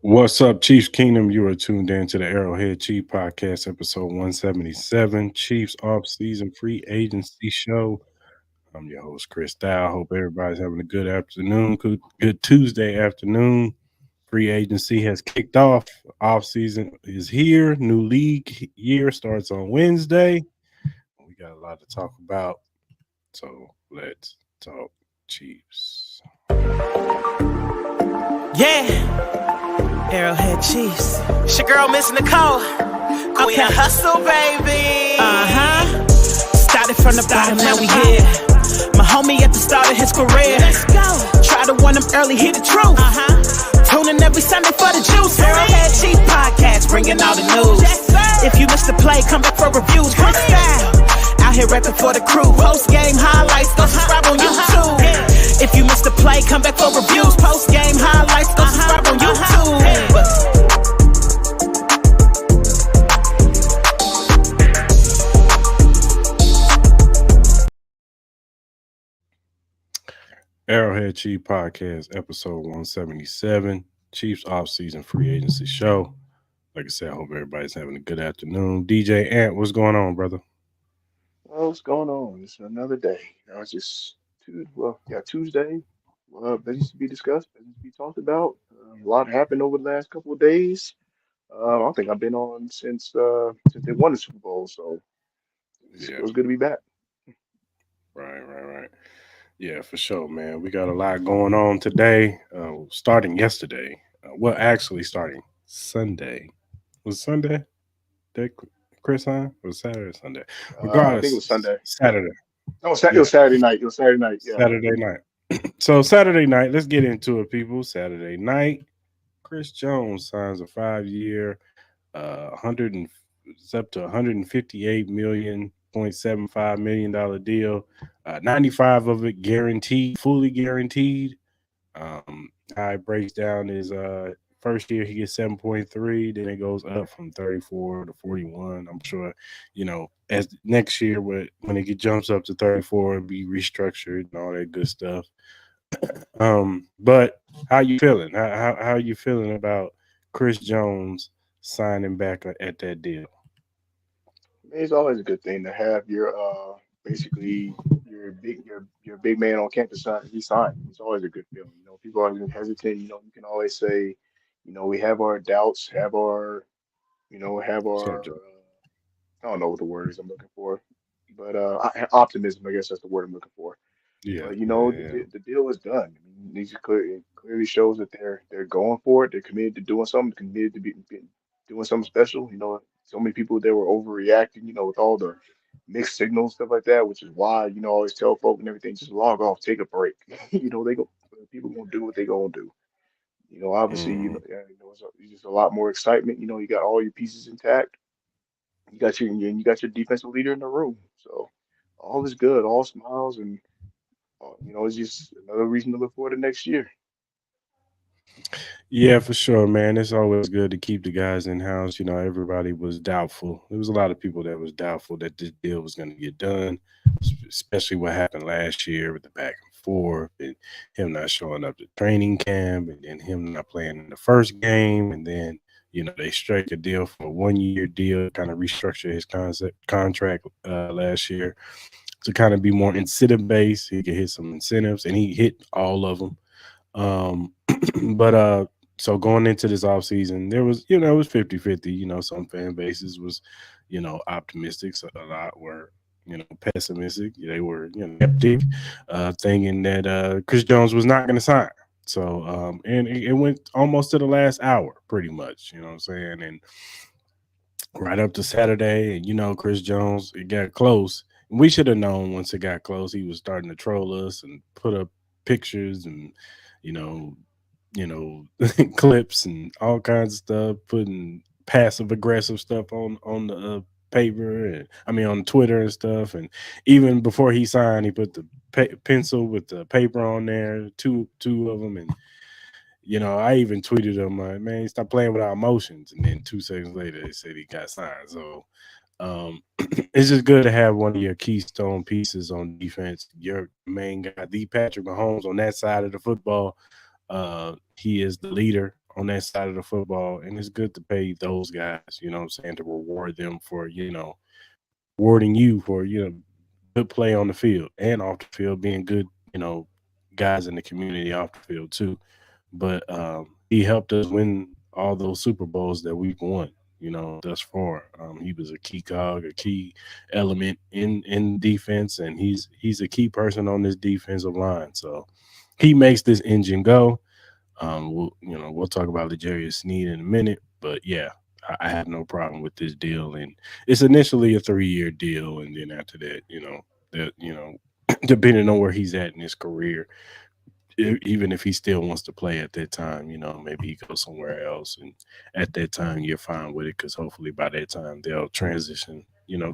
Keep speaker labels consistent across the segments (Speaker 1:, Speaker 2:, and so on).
Speaker 1: What's up, Chiefs Kingdom? You are tuned in to the Arrowhead Chief Podcast, episode 177, Chiefs Off-Season Free Agency Show. I'm your host, Chris Dow. Hope everybody's having a good afternoon, good Tuesday afternoon. Free agency has kicked off. Off-season is here. New league year starts on Wednesday. We got a lot to talk about, so let's talk Chiefs.
Speaker 2: Yeah, Arrowhead Chiefs. It's your girl, Miss Nicole. Queen of Hustle, baby. Started from the bottom, now we here. My homie at the start of his career. Let's go. Try to win him early, hear the truth. Tune in every Sunday for the juice. Arrowhead Chiefs podcast, bringing all the news. If you missed the play, come back for reviews. Chris Style, out here repping for the crew. Post game highlights, go subscribe on YouTube. If you missed the play, come back for reviews. Post game highlights, go subscribe on YouTube.
Speaker 1: Arrowhead Chief Podcast, episode 177, Chiefs Off-Season Free Agency Show. Like I said, I hope everybody's having a good afternoon. DJ Ant, what's going on, brother?
Speaker 3: Well, what's going on? It's another day. It's just Tuesday. Business to be discussed, business to be talked about. A lot happened over the last couple of days. I don't think I've been on since they won the Super Bowl, so it was good to be back.
Speaker 1: Right. Yeah, for sure, man. We got a lot going on today. Starting yesterday. Actually, starting Sunday. Was it Sunday? Did Chris on? Was it Saturday or Sunday? Regardless,
Speaker 3: I think it was Sunday.
Speaker 1: Saturday.
Speaker 3: No, it was Saturday night. It was Saturday night. Yeah.
Speaker 1: Saturday night. So Saturday night, let's get into it, people. Saturday night, Cris Jones signs a 5-year, it's up to $158.75 million deal. 95 of it guaranteed, fully guaranteed. How it breaks down is first year he gets 7.3, then it goes up from 34 to 41. I'm sure, as next year when it jumps up to 34, it'll be restructured and all that good stuff. But how you feeling? How you feeling about Cris Jones signing back at that deal?
Speaker 3: It's always a good thing to have your basically your big man on campus sign. He signed. It's always a good feeling. People are hesitant. You can always say, we have our doubts, have our I don't know what the word is I'm looking for, but optimism. I guess that's the word I'm looking for.
Speaker 1: Yeah.
Speaker 3: But the deal is done. I mean, it clearly shows that they're going for it. They're committed to doing something. Committed to be doing something special. So many people that were overreacting. With all the mixed signals stuff like that, which is why I always tell folk and everything, just log off, take a break. They go. People gonna do what they gonna do. Obviously, it's just a lot more excitement. You got all your pieces intact. You got your defensive leader in the room. So all is good. All smiles and. It's just another reason to look forward to next year.
Speaker 1: Yeah, for sure, man. It's always good to keep the guys in house. Everybody was doubtful. There was a lot of people that was doubtful that this deal was going to get done, especially what happened last year with the back and forth and him not showing up to training camp and then him not playing in the first game. And then, they strike a deal for a 1-year deal, kind of restructure his contract last year to kind of be more incentive based. He could hit some incentives, and he hit all of them. But so going into this offseason, there was, it was 50-50. Some fan bases was, optimistic. So a lot were, pessimistic. They were, skeptic, thinking that Cris Jones was not going to sign. So, and it went almost to the last hour, pretty much, you know what I'm saying? And right up to Saturday, and, Cris Jones, it got close. We should have known once it got close, he was starting to troll us and put up pictures and, clips and all kinds of stuff, putting passive aggressive stuff on the paper and on Twitter and stuff. And even before he signed, he put the pencil with the paper on there, two of them. And, I even tweeted him, like, man, stop playing with our emotions. And then 2 seconds later, they said he got signed. So, it's just good to have one of your keystone pieces on defense, your main guy, the Patrick Mahomes on that side of the football. He is the leader on that side of the football, and it's good to pay those guys, you know what I'm saying, to reward them for, rewarding you for, good play on the field and off the field, being good, guys in the community off the field too. But he helped us win all those Super Bowls that we've won, thus far. He was a key cog, a key element in defense, and he's a key person on this defensive line. So he makes this engine go. We'll talk about L'Jarius Sneed in a minute, but yeah, I have no problem with this deal. And it's initially a 3-year deal, and then after that, depending on where he's at in his career, even if he still wants to play at that time, maybe he goes somewhere else, and at that time you're fine with it because hopefully by that time they'll transition,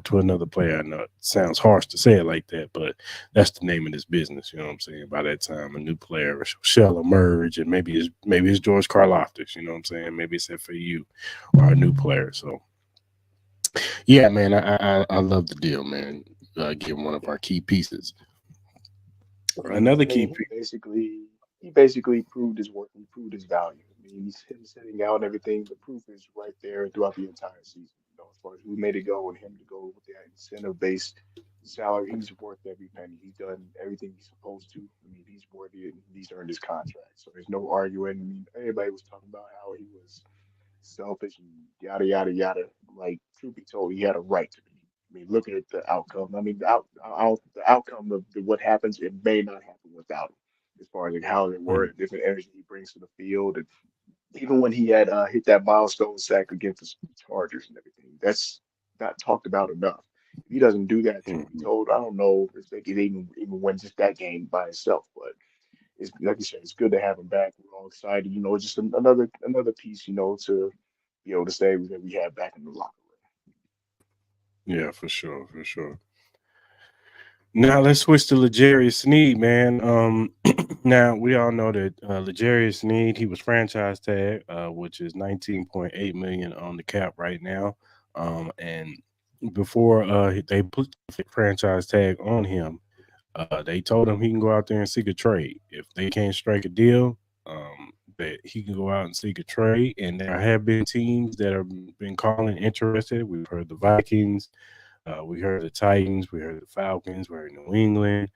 Speaker 1: to another player. I know it sounds harsh to say it like that, but that's the name of this business. You know what I'm saying? By that time, a new player shall emerge, and maybe it's George Karlaftis. You know what I'm saying? Maybe it's FAU or a new player. So yeah, man, I love the deal, man. Give one of
Speaker 3: Yeah.
Speaker 1: our key pieces.
Speaker 3: I
Speaker 1: Another key
Speaker 3: mean,
Speaker 1: piece.
Speaker 3: he basically proved his work. He proved his value. I mean, he's him sitting out and everything. The proof is right there throughout the entire season. As far as who made it go and him to go with that incentive-based salary, he's worth every penny. He's done everything he's supposed to. I mean, he's worthy and he's earned his contract. So there's no arguing. I mean, everybody was talking about how he was selfish and yada yada yada. Like, truth be told, he had a right to be. I mean, looking at the outcome. I mean, the outcome of what happens, it may not happen without him. As far as like how they were,
Speaker 1: Mm,
Speaker 3: the different energy he brings to the field, and even when he had hit that milestone sack against the Chargers and everything, that's not talked about enough. If he doesn't do that, truth be
Speaker 1: mhm.
Speaker 3: told, I don't know if they could even win just that game by itself. But it's like you said, it's good to have him back. We're all excited. It's just another piece, to be able to say that we have back in the locker
Speaker 1: Yeah, for sure, for sure. Now let's switch to L'Jarius Sneed, man. Now we all know that L'Jarius Sneed, he was franchise tag, which is 19.8 million on the cap right now. And before they put the franchise tag on him, they told him he can go out there and seek a trade if they can't strike a deal. That he can go out and seek a trade, and there have been teams that have been calling interested. We've heard the Vikings, we heard the Titans, we heard the Falcons, we heard New England.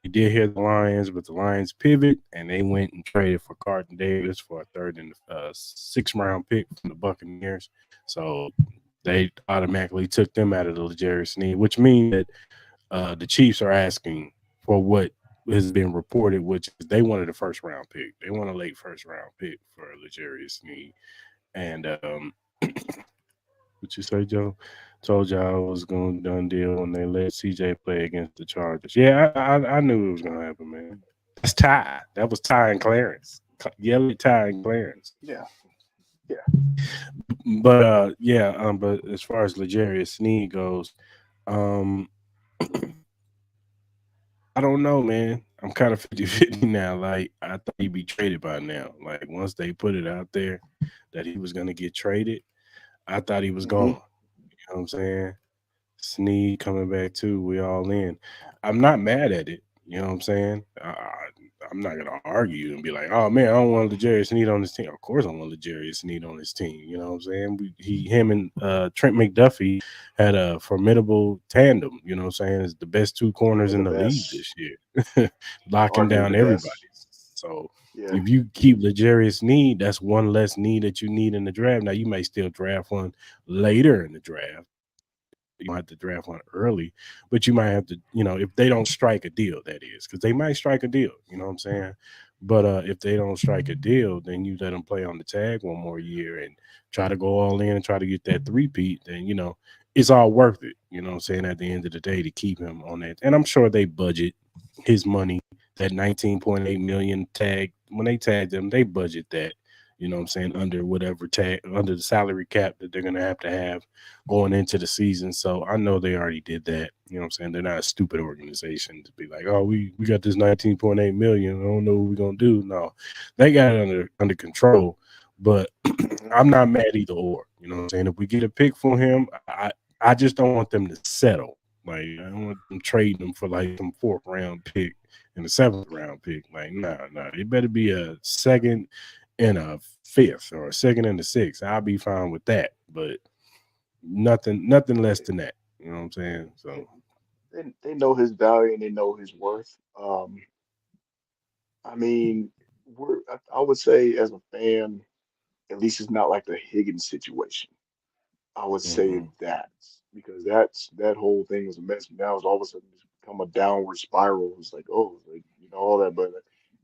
Speaker 1: We did hear the Lions, but the Lions pivot and they went and traded for Carlton Davis for a third and sixth round pick from the Buccaneers. So they automatically took them out of the L'Jarius Sneed, which means that the Chiefs are asking for what has been reported, which is they wanted a first round pick. They want a late first round pick for L'Jarius Sneed. And what you say, Joe? Told y'all I was going to done deal when they let CJ play against the Chargers. Yeah, I knew it was going to happen, man. That's Ty. That was Ty and Clarence. Yell at Ty and Clarence.
Speaker 3: room. Yeah, yeah.
Speaker 1: But yeah, but as far as L'Jarius Sneed goes, um, I don't know, man. I'm kind of 50-50 now. Like, I thought he'd be traded by now. Like, once they put it out there that he was going to get traded, I thought he was gone.
Speaker 3: Hmm.
Speaker 1: You know what I'm saying? Sneed coming back too. We all in. I'm not mad at it. You know what I'm saying? I'm not gonna argue and be like, "Oh man, I don't want L'Jarius Sneed on this team." Of course, I want L'Jarius Sneed on this team. You know what I'm saying? Him and Trent McDuffie had a formidable tandem. You know what I'm saying? It's the best two
Speaker 3: One
Speaker 1: corners
Speaker 3: of
Speaker 1: in
Speaker 3: the
Speaker 1: the league
Speaker 3: best,
Speaker 1: this year, locking
Speaker 3: arguably
Speaker 1: down
Speaker 3: the
Speaker 1: everybody.
Speaker 3: best.
Speaker 1: So
Speaker 3: Yeah.
Speaker 1: if you keep L'Jarius Sneed, that's one less need that you need in the draft. Now you may still draft one later in the draft. You don't have to draft one early, but you might have to, if they don't strike a deal, that is, because they might strike a deal. You know what I'm saying? But if they don't strike a deal, then you let them play on the tag one more year and try to go all in and try to get that three-peat. Then it's all worth it. You know what I'm saying? At the end of the day, to keep him on that, and I'm sure they budget his money, that 19.8 million tag. When they tag them, they budget that. You know what I'm saying, under whatever tag, under the salary cap that they're gonna have going into the season. So I know they already did that. You know what I'm saying? They're not a stupid organization to be like, oh, we got this 19.8 million. I don't know what we're gonna do. No, they got it under control. But
Speaker 3: Hmm.
Speaker 1: I'm not mad either or. You know what I'm saying? If we get a pick for him, I just don't want them to settle. Like, I don't want them trading them for like some fourth round pick and a seventh round pick. Like, nah. It better be a second in a fifth or a second and a sixth, I'll be fine with that. But nothing less than that. You know what I'm saying? So
Speaker 3: They, they know his value and they know his worth. I mean, I would say as a fan, at least it's not like the Higgins situation. I would say
Speaker 1: hmm
Speaker 3: that because that whole thing was a mess. Now it's all of a sudden just become a downward spiral. It's like, oh, like, all that. But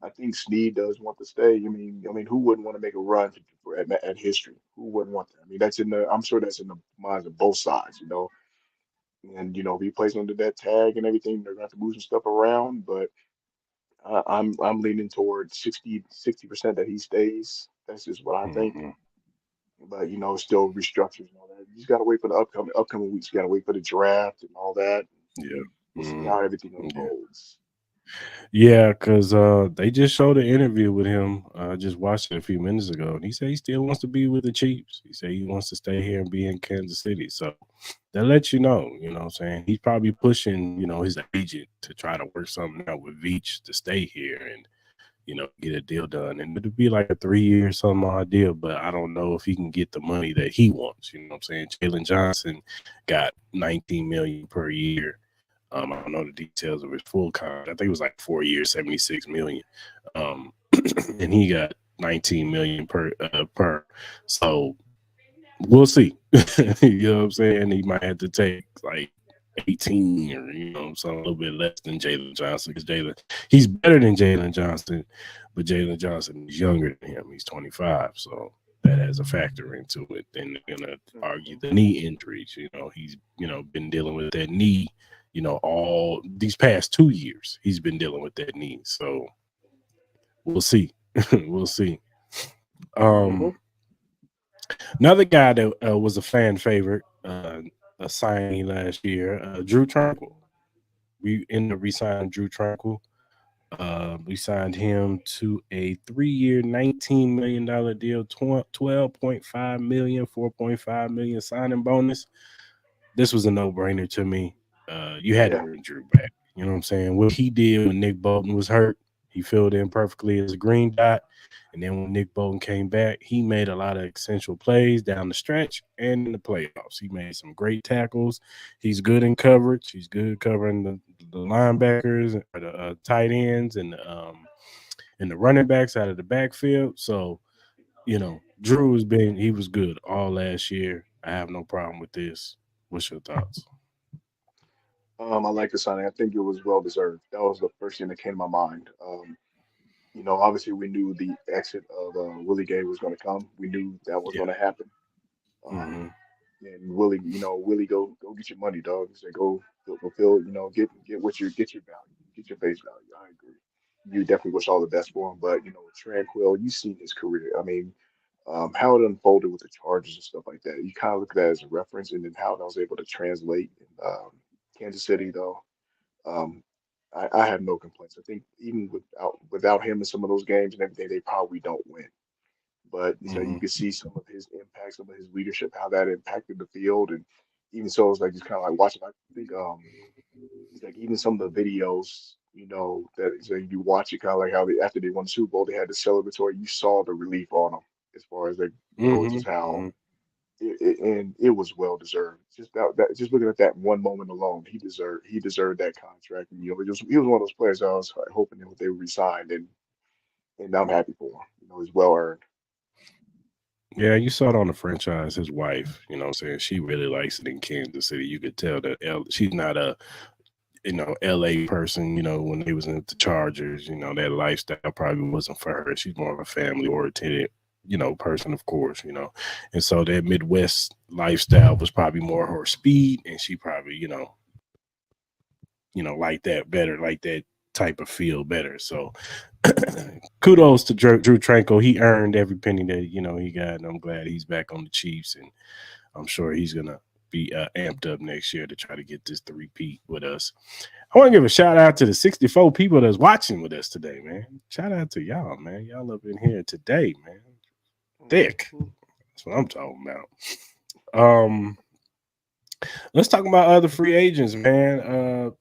Speaker 3: I think Sneed does want to stay. I mean, who wouldn't want to make a run at history? Who wouldn't want that? I mean, that's in the. I'm sure that's in the minds of both sides. And if he plays under that tag and everything, they're going to have to move some stuff around. But I'm leaning toward 60% that he stays. That's just what I think.
Speaker 1: hmm
Speaker 3: But still restructures and all that. You just gotta wait for the upcoming weeks. You gotta wait for the draft and all that.
Speaker 1: yeah.
Speaker 3: We'll see
Speaker 1: Mm,
Speaker 3: how everything
Speaker 1: yeah.
Speaker 3: unfolds.
Speaker 1: Yeah, because they just showed an interview with him. I just watched it a few minutes ago, and he said he still wants to be with the Chiefs. He said he wants to stay here and be in Kansas City. So that lets you know what I'm saying? He's probably pushing, his agent to try to work something out with Veach to stay here and, get a deal done. And it'll be like a 3 year some odd deal, but I don't know if he can get the money that he wants. You know what I'm saying? Jalen Johnson got 19 million per year. I don't know the details of his full contract. I think it was like 4 years, 76 million. Um, and he got 19 million per. So we'll see. You know what I'm saying? He might have to take like 18 or so a little bit less than Jalen Johnson because he's better than Jalen Johnson, but Jalen Johnson is younger than him. He's 25, so that has a factor into it. Then they're gonna argue
Speaker 3: Mhm.
Speaker 1: the knee injuries. He's been dealing with that knee. All these past 2 years, he's been dealing with that knee. So we'll see. We'll see.
Speaker 3: Mhm.
Speaker 1: Um, Another guy that was a fan favorite, a signing last year, Drew Tranquil. We ended up re-signing Drew Tranquil. We signed him to a 3 year, $19 million deal, 12.5 million, 4.5 million signing bonus. This was a no-brainer to me. You had to
Speaker 3: Yeah.
Speaker 1: bring Drew back. You know what I'm saying? What he did when Nick Bolton was hurt, he filled in perfectly as a green dot. And then when Nick Bolton came back, he made a lot of essential plays down the stretch and in the playoffs. He made some great tackles. He's good in coverage. He's good covering the linebackers or the tight ends and the running backs out of the backfield. So Drew he was good all last year. I have no problem with this. What's your thoughts?
Speaker 3: I like the signing. I think it was well deserved. That was the first thing that came to my mind. Obviously we knew the exit of Willie Gay was going to come. We knew that was
Speaker 1: Yeah.
Speaker 3: going to happen. Um,
Speaker 1: hmm
Speaker 3: and Willie, go get your money, dog. He said, go fulfill, get your value, get your face value. I agree. You definitely wish all the best for him, but Tranquil, you've seen his career. I mean, how it unfolded with the Chargers and stuff like that. You kind of look at that as a reference, and then how that was able to translate in Kansas City, though. Um, I have no complaints. I think even without him in some of those games and everything, they probably don't win. But you
Speaker 1: hmm
Speaker 3: can see some of his impact, some of his leadership, how that impacted the field, and even so, it's like just kind of like watching. I think it's like even some of the videos, that so you watch it kind of like how after they won the Super Bowl, they had the celebratory. You saw the relief on them as far as like
Speaker 1: hmm
Speaker 3: just how
Speaker 1: hmm
Speaker 3: and it was well deserved. Just that just looking at that one moment alone, he deserved that contract. And he was one of those players I was hoping that they would resign, and I'm happy for him. It's well earned.
Speaker 1: Yeah, you saw it on the franchise. His wife, what I'm saying, she really likes it in Kansas City. You could tell that she's not a LA person. When they was in the Chargers, that lifestyle probably wasn't for her. She's more of a family oriented, person, of course. And so that Midwest lifestyle was probably more her speed, and she probably, like that better, like that type of feel better. So kudos to Drew Tranquil. He earned every penny that he got, and I'm glad he's back on the Chiefs, and I'm sure he's gonna be amped up next year to try to get this three-peat with us. I want to give a shout out to the 64 people that's watching with us today, man. Shout out to y'all, man. Y'all up in here today, man. Thick.
Speaker 3: Mhm.
Speaker 1: That's what I'm talking about. Let's talk about other free agents, man.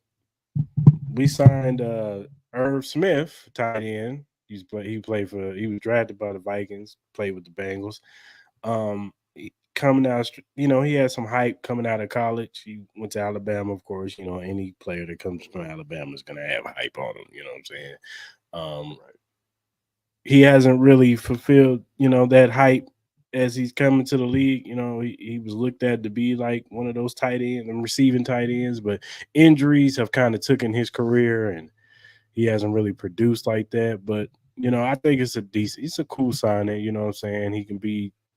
Speaker 1: We signed Irv Smith, tight end. He was drafted by the Vikings, played with the Bengals. Coming out, he had some hype coming out of college. He went to Alabama, of course. Any player that comes from Alabama is gonna have hype on him. You know what I'm saying?
Speaker 3: Right.
Speaker 1: He hasn't really fulfilled, that hype as he's coming to the league. He was looked at to be like one of those tight ends and receiving tight ends, but injuries have kind of taken his career and he hasn't really produced like that. But, I think it's a cool signing, you know what I'm saying?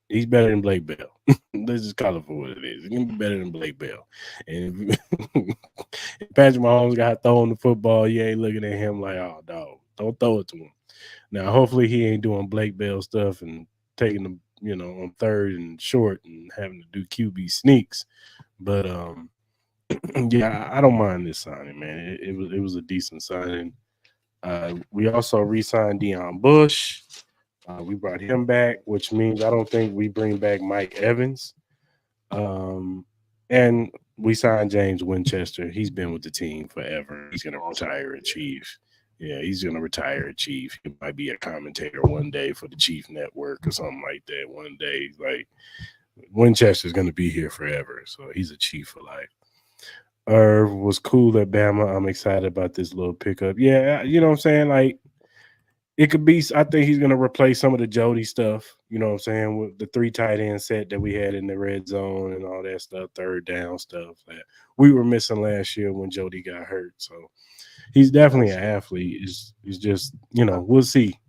Speaker 1: He's better than Blake Bell. Let's just call it for what it is. He's gonna be better than Blake Bell. And if Patrick Mahomes got throwing the football, you ain't looking at him like, oh dog, don't throw it to him. Now, hopefully, he ain't doing Blake Bell stuff and taking them, on third and short and having to do QB sneaks. But yeah, I don't mind this signing, man. It was a decent signing. We also re-signed Deion Bush. We brought him back, which means I don't think we bring back Mike Evans. Um, and we signed James Winchester. He's been with the team forever. He's gonna
Speaker 3: Awesome.
Speaker 1: retire at
Speaker 3: Yeah.
Speaker 1: Chief. Yeah, he's gonna retire at Chief. He might be a commentator one day for the Chief Network or something like that. One day, like Winchester's gonna be here forever. So he's a Chief for life. Irv was cool at Bama. I'm excited about this little pickup. Yeah, you know what I'm saying? Like it could be. I think he's gonna replace some of the Jody stuff. You know what I'm saying with the three tight end set that we had in the red zone and all that stuff, third down stuff that we were missing last year when Jody got hurt. So he's definitely an
Speaker 3: Nice.
Speaker 1: athlete. It's just
Speaker 3: I,
Speaker 1: we'll see.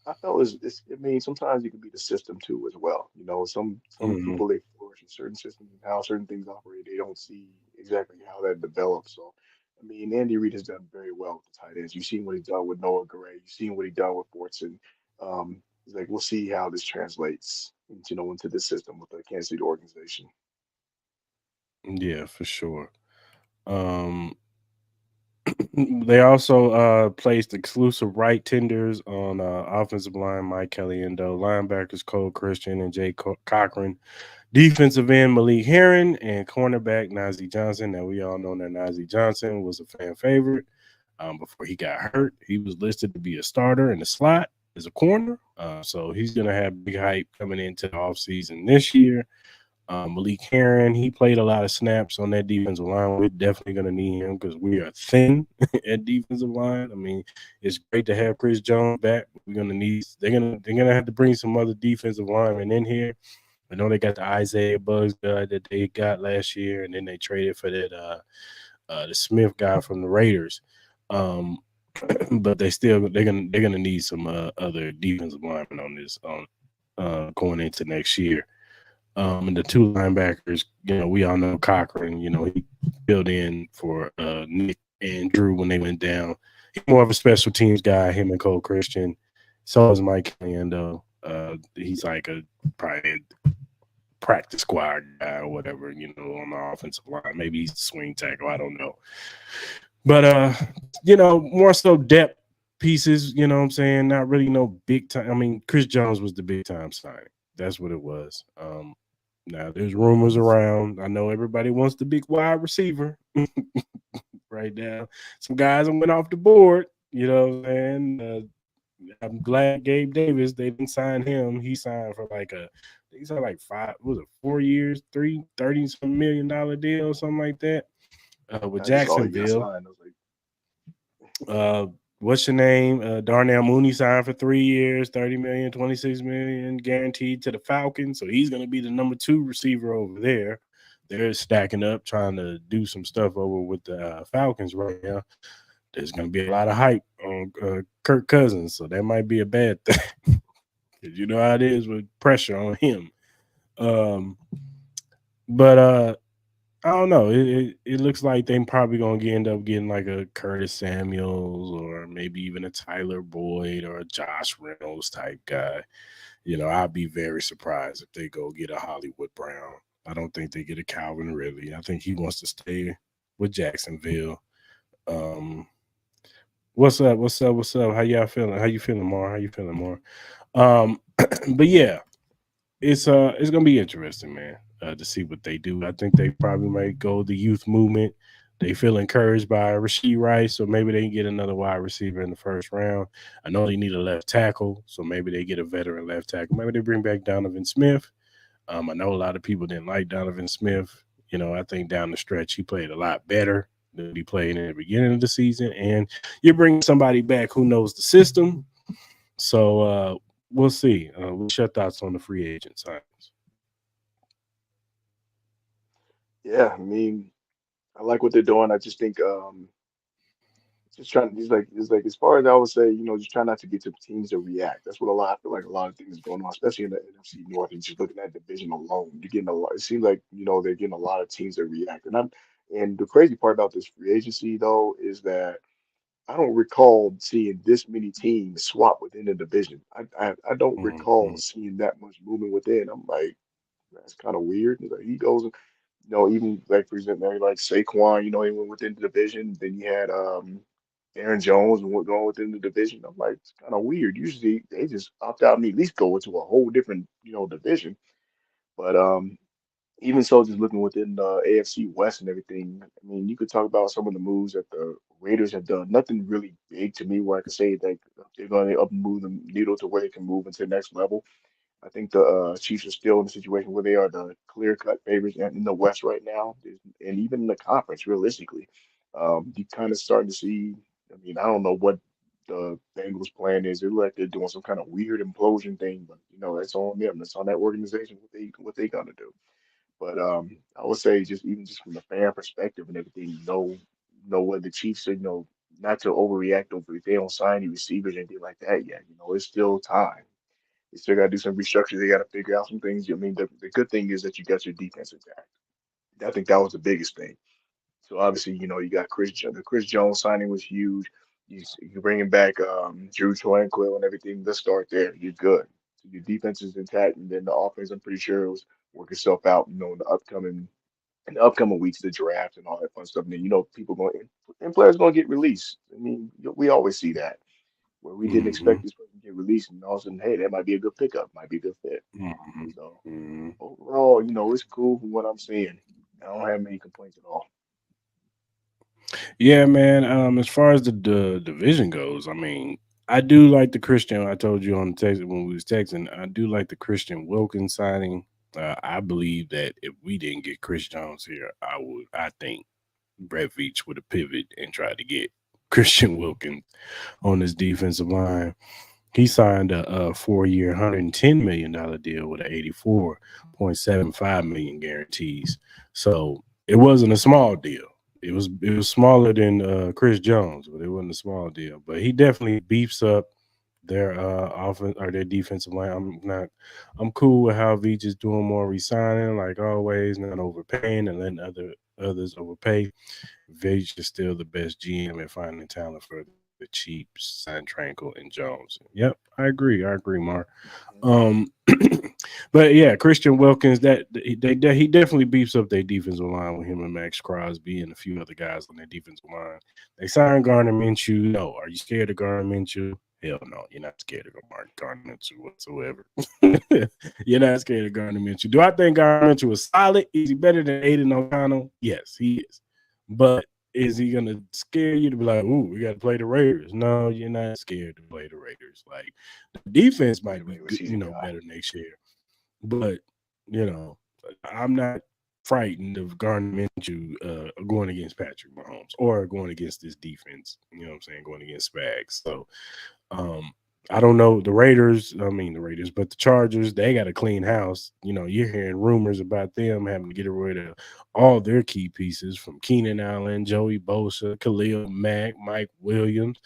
Speaker 3: I felt it's, I mean, sometimes it can be the system too as well. Some
Speaker 1: Hmm.
Speaker 3: people they flourish in certain systems and how certain things operate. They don't see exactly how that develops. So, I mean, Andy Reid has done very well with the tight ends. You've seen what he's done with Noah Gray. You've seen what he's done with Fortson. It's like we'll see how this translates into into this system with the Kansas City organization.
Speaker 1: Yeah, for sure. Um, they also placed exclusive right tenders on offensive line Mike Caliendo, linebackers Cole Christian and Jay Cochran, defensive end Malik Herron, and cornerback Najee Johnson. Now we all know that Najee Johnson was a fan favorite. Before he got hurt, he was listed to be a starter in the slot as a corner. So he's gonna have big hype coming into the offseason this year. Malik Herron, he played a lot of snaps on that defensive line. We're definitely going to need him because we are thin at defensive line. I mean, it's great to have Cris Jones back. We're going to need. They're gonna have to bring some other defensive linemen in here. I know they got the Isaiah Bugs guy that they got last year, and then they traded for that the Smith guy from the Raiders. Um, but they're gonna need some other defensive linemen on this on going into next year. And the two linebackers, we all know Cochran, he filled in for Nick and Drew when they went down. He's more of a special teams guy, him and Cole Christian. So is Mike Caliendo. He's like a probably a practice squad guy or whatever, on the offensive line. Maybe he's a swing tackle. I don't know. But more so depth pieces, you know what I'm saying? Not really no big time. I mean, Cris Jones was the big time signing. That's what it was. Now there's rumors around. I know everybody wants the big wide receiver right now. Some guys went off the board, you know what I'm saying? I'm glad Gabe Davis, they didn't sign him. He signed for he signed like 4 years, 30 some $million deal or something like that. With
Speaker 3: I just saw he got
Speaker 1: Jacksonville.
Speaker 3: signed. I was like,
Speaker 1: Uh, what's your name? Darnell Mooney signed for 3 years, 30 million, 26 million guaranteed to the Falcons. So he's going to be the number two receiver over there. They're stacking up, trying to do some stuff over with the Falcons right now. There's going to be a lot of hype on Kirk Cousins, so that might be a bad thing. Because you know how it is with pressure on him. Um, but I don't know. It looks like they probably gonna end up getting like a Curtis Samuels or maybe even a Tyler Boyd or a Josh Reynolds type guy. I'd be very surprised if they go get a Hollywood Brown. I don't think they get a Calvin Ridley. I think he wants to stay with Jacksonville. Um, what's up? What's up? What's up? How y'all feeling? How you feeling, Mar? How you feeling, Mar? But yeah, it's gonna be interesting, man, to see what they do. I think they probably might go the youth movement. They feel encouraged by Rasheed Rice, so maybe they can get another wide receiver in the first round. I know they need a left tackle, so maybe they get a veteran left tackle. Maybe they bring back Donovan Smith. I know a lot of people didn't like Donovan Smith. I think down the stretch he played a lot better than he played in the beginning of the season. And you're bringing somebody back who knows the system. So we'll see. What's your thoughts on the free agent signings?
Speaker 3: Yeah, I mean, I like what they're doing. I just think just trying it's like as far as I would say, just try not to get to teams that react. That's what I feel like a lot of things is going on, especially in the NFC North. And just looking at division alone, you're getting a lot. It seems like they're getting a lot of teams that react. And the crazy part about this free agency though is that I don't recall seeing this many teams swap within the division. I don't recall
Speaker 1: Mhm.
Speaker 3: seeing that much movement within. I'm like, that's kind of weird. It's like he goes, even like for example, like Saquon, he went within the division. Then you had Aaron Jones and going within the division. I'm like, it's kind of weird. Usually they just opt out and at least go into a whole different, division. But even so, just looking within the AFC West and everything, I mean, you could talk about some of the moves that the Raiders have done. Nothing really big to me where I could say that they're going to up move the needle to where it can move into the next level. I think the Chiefs are still in a situation where they are the clear-cut favorites in the West right now, and even in the conference. Realistically, you kind of starting to see. I mean, I don't know what the Bengals' plan is. They look like they're doing some kind of weird implosion thing, but that's on them. That's on that organization. What they gonna do? But I would say just from the fan perspective and everything, what the Chiefs are, not to overreact over if they don't sign any receivers and anything like that yet. It's still time. They still got to do some restructure. They got to figure out some things. I mean, the good thing is that you got your defense intact. I think that was the biggest thing. So obviously, you got the Chris Jones signing was huge. You bringing back Drew Tranquil and everything. Let's start there. You're good. So your defense is intact, and then the offense, I'm pretty sure, will work itself out. In the upcoming weeks, the draft and all that fun stuff. And then people going and players going to get released. I mean, we always see that where we didn't expect
Speaker 1: Mhm.
Speaker 3: this person to get released, and all of a sudden, hey, that might be a good pickup, might be a good fit.
Speaker 1: Mhm.
Speaker 3: So
Speaker 1: Mhm.
Speaker 3: overall, it's cool from what I'm seeing. I don't have many complaints at all.
Speaker 1: Yeah, man. As far as the division goes, I mean, I do like the Christian. I told you on the text when we was texting. I do like the Christian Wilkins signing. I believe that if we didn't get Chris Jones here, I think Brett Veach would have pivoted and tried to get Christian Wilkins on his defensive line. He signed a 4-year, $110 million deal with an 84.75 million guarantees. So it wasn't a small deal. It was smaller than Chris Jones, but it wasn't a small deal. But he definitely beefs up their offense or their defensive line. I'm cool with how Veach is doing more resigning, like always, not overpaying and letting others overpay. Veach is still the best GM at finding talent for the Chiefs, sign Tranquil and Jones. Yep, I agree, Mark.
Speaker 3: Mhm.
Speaker 1: Um, but yeah, Christian Wilkins, he definitely beefs up their defensive line with him and Max Crosby and a few other guys on their defensive line. They signed Garner Minshew. No, are you scared of Garner Minshew? Hell no, you're not scared of Garner Minshew whatsoever. You're not scared of Garner Minshew. Do I think Garner Minshew is solid? Is he better than Aiden O'Connell? Yes, he is. But is he gonna scare you to be like, "Ooh, we got to play the Raiders"? No, you're not scared to play the Raiders. Like the defense
Speaker 3: He's a
Speaker 1: might be
Speaker 3: regular
Speaker 1: good,
Speaker 3: season guy.
Speaker 1: better next year, but you know, I'm not frightened of Gardner Minshew going against Patrick Mahomes or going against this defense. You know what I'm saying? Going against Spags. So um, I don't know the Raiders. I mean the Raiders, but the Chargers, they got a clean house. You're hearing rumors about them having to get rid of all their key pieces from Keenan Allen, Joey Bosa, Khalil Mack, Mike Williams.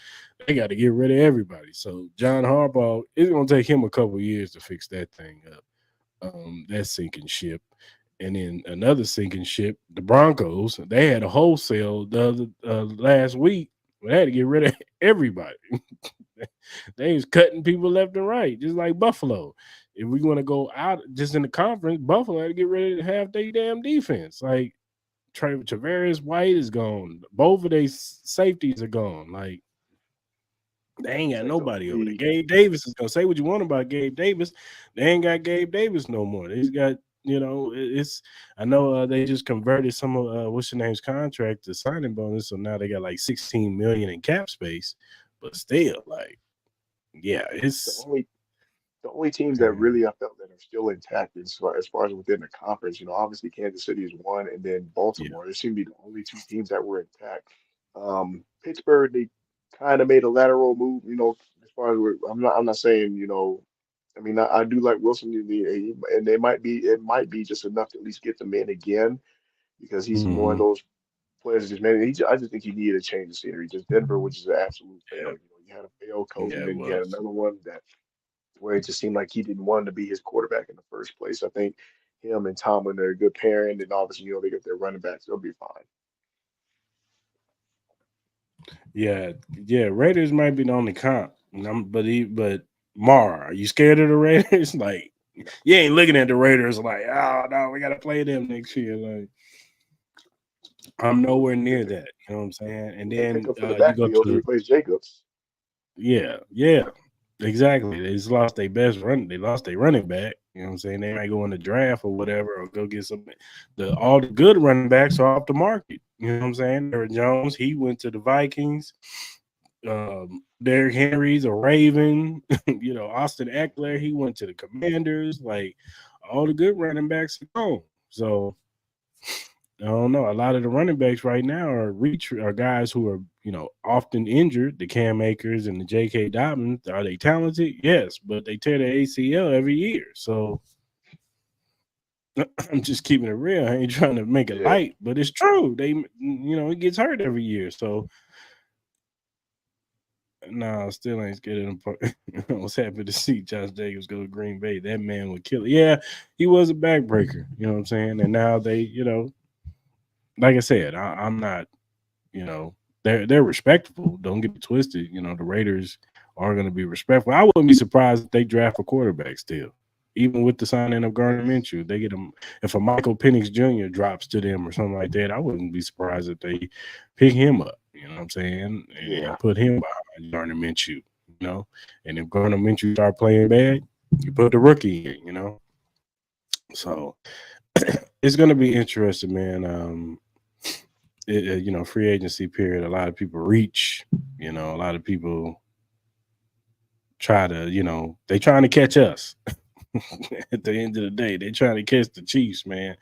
Speaker 1: They got to get rid of everybody. So John Harbaugh, it's going to take him a couple years to fix that thing up. That sinking ship. And then another sinking ship, the Broncos. They had a wholesale the other last week. They had to get rid of everybody. They was cutting people left and right, just like Buffalo. If we want to go out just in the conference, Buffalo had to get rid of half their damn defense. Like Travarius White is gone. Both of their safeties are gone. Like they ain't
Speaker 3: It's
Speaker 1: got
Speaker 3: like the
Speaker 1: nobody over there.
Speaker 3: only
Speaker 1: Gabe Davis is gonna say what you want about Gabe Davis. They ain't got Gabe Davis no more. They just got It's. I know they just converted some of what's your name's contract to signing bonus, so now they got like 16 million in cap space. But still, like, yeah,
Speaker 3: The
Speaker 1: it's.
Speaker 3: only the only teams that
Speaker 1: mm,
Speaker 3: really I felt that are still intact as far as within the conference, obviously Kansas City is one, and then
Speaker 1: Yeah.
Speaker 3: Baltimore. They seem to be the only two teams that were intact. Pittsburgh, they kind of made a lateral move, as far as I'm not saying, I mean, I do like Wilson, and it might be just enough to at least get them in again because he's one of
Speaker 1: Hmm.
Speaker 3: those players just man. I just think he needed a change of scenery. Just Denver, which is an absolute fail.
Speaker 1: Yeah.
Speaker 3: You had a failed coach, and
Speaker 1: Yeah, it
Speaker 3: then you had
Speaker 1: was.
Speaker 3: another one that where it just seemed like he didn't want to be his quarterback in the first place. I think him and Tomlin are a good pairing, and obviously, they got their running backs. They'll be fine.
Speaker 1: Yeah, yeah. Raiders might be the only comp, but Mar, are you scared of the Raiders? Like, you ain't looking at the Raiders like, oh no, we gotta play them next year. Like, I'm
Speaker 3: Who,
Speaker 1: nowhere
Speaker 3: who they
Speaker 1: near
Speaker 3: pick?
Speaker 1: that. You know what I'm saying? And
Speaker 3: Who they pick
Speaker 1: then
Speaker 3: up for the
Speaker 1: you go
Speaker 3: backfield to
Speaker 1: to
Speaker 3: replace Jacobs?
Speaker 1: yeah, yeah, exactly. They just lost their best run. They lost their running back. You know what I'm saying? They might go in the draft or whatever, or go get some. The all the good running backs are off the market. You know what I'm saying? Aaron Jones, he went to the Vikings. Derrick Henry's a Raven. Austin Eckler, he went to the Commanders. Like, all the good running backs are gone. So I don't know. A lot of the running backs right now are guys who are often injured. The Cam Akers and the J.K. Dobbins, are they talented? Yes, but they tear their ACL every year. So I'm just keeping it real. I ain't trying to make it
Speaker 3: Yeah,
Speaker 1: light, but it's true. It gets hurt every year. So no, still ain't scared of them. I was happy to see Josh Jacobs go to Green Bay. That man would kill it. Yeah, he was a backbreaker. You know what I'm saying? And now they, like I said, I'm not. You know, they're respectable. Don't get it twisted. The Raiders are going to be respectful. I wouldn't be surprised if they draft a quarterback still, even with the signing of Gardner Minshew. They get him. If a Michael Penix Jr. drops to them or something like that, I wouldn't be surprised if they pick him up. You know what I'm saying? And
Speaker 3: yeah,
Speaker 1: put him behind Gardner Minshew. You know, and if Gardner Minshew start playing bad, you put the rookie in. So it's going to be interesting, man. Free agency period. A lot of people reach. A lot of people try to. They trying to catch us. At the end of the day, they're trying to catch the Chiefs, man.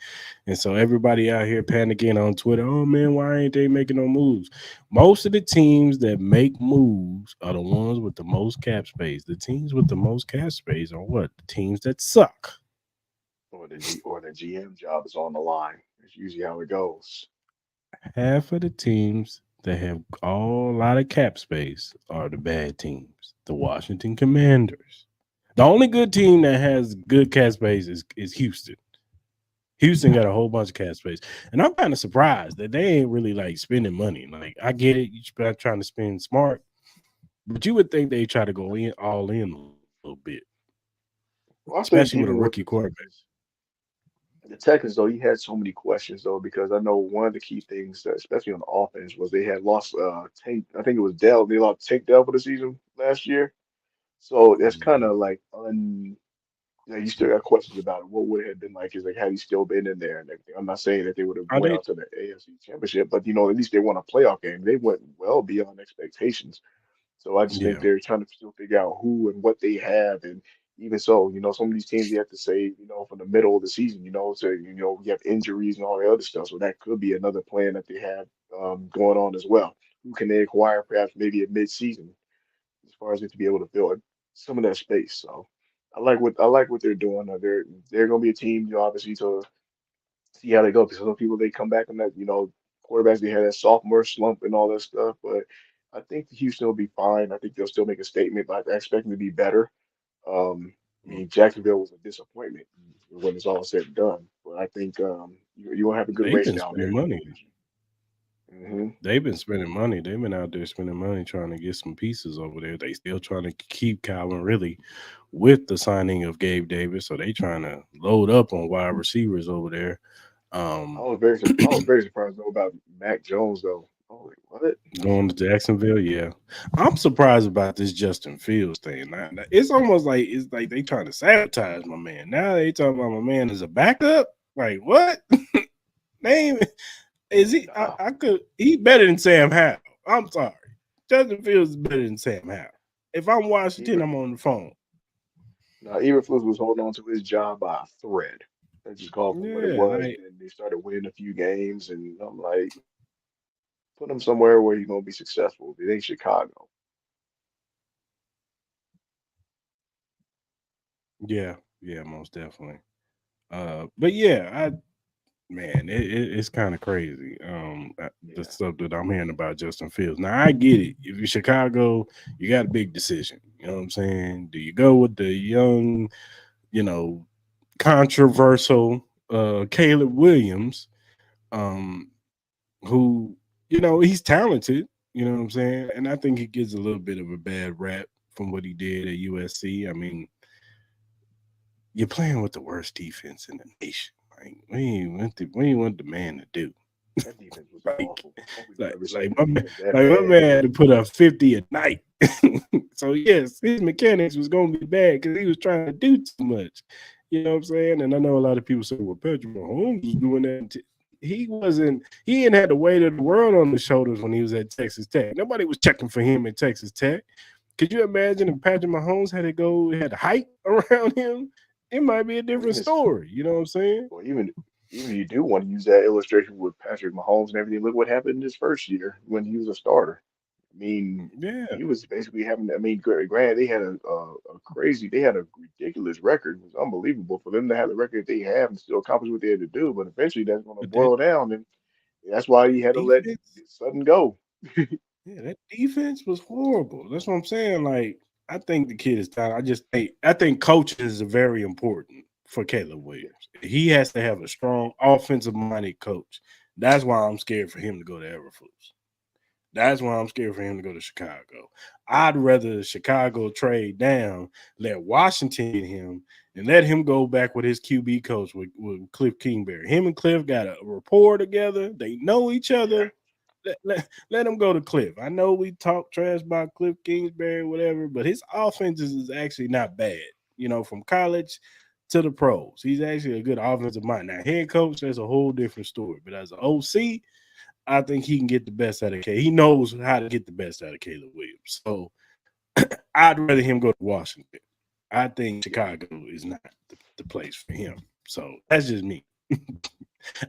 Speaker 1: And so everybody out here panicking on Twitter. Oh man, why ain't they making no moves? Most of the teams that make moves are the ones with the most cap space. The teams with the most cap space are what? The teams that suck.
Speaker 3: or the GM job is on the line. That's usually how it goes.
Speaker 1: Half of the teams that have a lot of cap space are the bad teams. The Washington Commanders. The only good team that has good cap space is Houston. Houston got a whole bunch of cap space, and I'm kind of surprised that they ain't really like spending money. Like, I get it, you trying to spend smart, but you would think they try to go in all in a little bit,
Speaker 3: Well, I
Speaker 1: especially
Speaker 3: think
Speaker 1: with a
Speaker 3: even with
Speaker 1: rookie
Speaker 3: the
Speaker 1: quarterback.
Speaker 3: Texans, though, he had so many questions though because I know one of the key things, that, especially on the offense, was they had lost Tank. I think it was Dell. They lost Tank Dell for the season last year. So that's kind
Speaker 1: Mhm.
Speaker 3: of like you still got questions about it. What would it have been like? Is like had he still been in there and everything. I'm not saying that they would have
Speaker 1: Are
Speaker 3: went
Speaker 1: they?
Speaker 3: out to the AFC Championship, but at least they won a playoff game. They went well beyond expectations. So I just think
Speaker 1: Yeah,
Speaker 3: they're trying to still figure out who and what they have, and even so, some of these teams you have to say, from the middle of the season, so you have injuries and all the other stuff. So that could be another plan that they have going on as well. Who can they acquire perhaps maybe at mid-season as far as it to be able to fill some of that space. So I like what they're doing. They're going to be a team, obviously to see how they go because some people they come back on that, quarterbacks they had that sophomore slump and all that stuff. But I think Houston will be fine. I think they'll still make a statement, but I expect them to be better. I mean, Jacksonville was a disappointment when it's all said and done. But I think you will have a good
Speaker 1: they've
Speaker 3: race
Speaker 1: been
Speaker 3: down
Speaker 1: spending
Speaker 3: there in that
Speaker 1: money.
Speaker 3: division. Hmm.
Speaker 1: They've been spending money. They've been out there spending money trying to get some pieces over there. They still trying to keep Calvin really with the signing of Gabe Davis. So they trying to load up on wide receivers over there. Um
Speaker 3: I was very surprised though about Mac Jones though. Oh, wait, what?
Speaker 1: Going to Jacksonville, yeah. I'm surprised about this Justin Fields thing. It's almost like they trying to sabotage my man. Now they talking about my man as a backup. Like what? Name is he?
Speaker 3: Nah,
Speaker 1: I could. He better than Sam Howell. I'm sorry. Justin Fields is better than Sam Howell. If I'm Washington,
Speaker 3: even
Speaker 1: I'm on the phone.
Speaker 3: Eberflus was holding on to his job by a thread. They just called for what it
Speaker 1: Yeah,
Speaker 3: was, and
Speaker 1: like
Speaker 3: then they started winning a few games, and I'm like, put him somewhere where he's gonna be successful. It ain't Chicago.
Speaker 1: yeah, yeah, most definitely. But yeah, man, it's kind of crazy. The
Speaker 3: Yeah,
Speaker 1: stuff that I'm hearing about Justin Fields. Now I get it. If you're Chicago, you got a big decision. You know what I'm saying? Do you go with the young, you know, controversial Caleb Williams, um, who, he's talented, you know what I'm saying? And I think he gets a little bit of a bad rap from what he did at USC. I mean, you're playing with the worst defense in the nation. Like, what do you want the man to do?
Speaker 3: that defense was
Speaker 1: Like,
Speaker 3: awful. I don't think I've
Speaker 1: like,
Speaker 3: ever
Speaker 1: like
Speaker 3: seen a
Speaker 1: my man,
Speaker 3: defense that
Speaker 1: like my
Speaker 3: bad.
Speaker 1: man had to put up 50 a night. So yes, his mechanics was gonna be bad because he was trying to do too much. You know what I'm saying? And I know a lot of people say, "Well, Patrick Mahomes was doing that." He wasn't. He ain't had the weight of the world on his shoulders when he was at Texas Tech. Nobody was checking for him at Texas Tech. Could you imagine if Patrick Mahomes had hype around him? It might be a
Speaker 3: Well,
Speaker 1: different
Speaker 3: even
Speaker 1: story. You know what I'm saying?
Speaker 3: well, even if you do want to use that illustration with Patrick Mahomes and everything, look what happened in his first year when he was a starter. I mean,
Speaker 1: Yeah,
Speaker 3: he was basically having. I mean, granted, they had they had a ridiculous record. It was unbelievable for them to have the record they have and still accomplish what they had to do. But eventually, that's going to
Speaker 1: but that
Speaker 3: boil down, and that's why he had to let
Speaker 1: defense.
Speaker 3: Sutton go.
Speaker 1: Yeah, that defense was horrible. That's what I'm saying. Like, I think the kid is talented. I think coaching is very important for Caleb
Speaker 3: Yeah,
Speaker 1: Williams. He has to have a strong offensive minded coach. That's why I'm scared for him to go to Everflus. That's why I'm scared for him to go to Chicago. I'd rather Chicago trade down, let Washington get him, and let him go back with his QB coach with Cliff Kingsbury. Him and Cliff got a rapport together. They know each
Speaker 3: yeah,
Speaker 1: other. Let him go to Cliff. I know we talk trash about Cliff Kingsbury, whatever, but his offenses is actually not bad. From college to the pros, he's actually a good offensive mind. Now, head coach, that's a whole different story. But as an OC, I think he can get the best out of Caleb. He knows how to get the best out of Caleb Williams. So I'd rather him go to Washington. I think
Speaker 3: yeah.
Speaker 1: Chicago is not the place for him. So that's just me.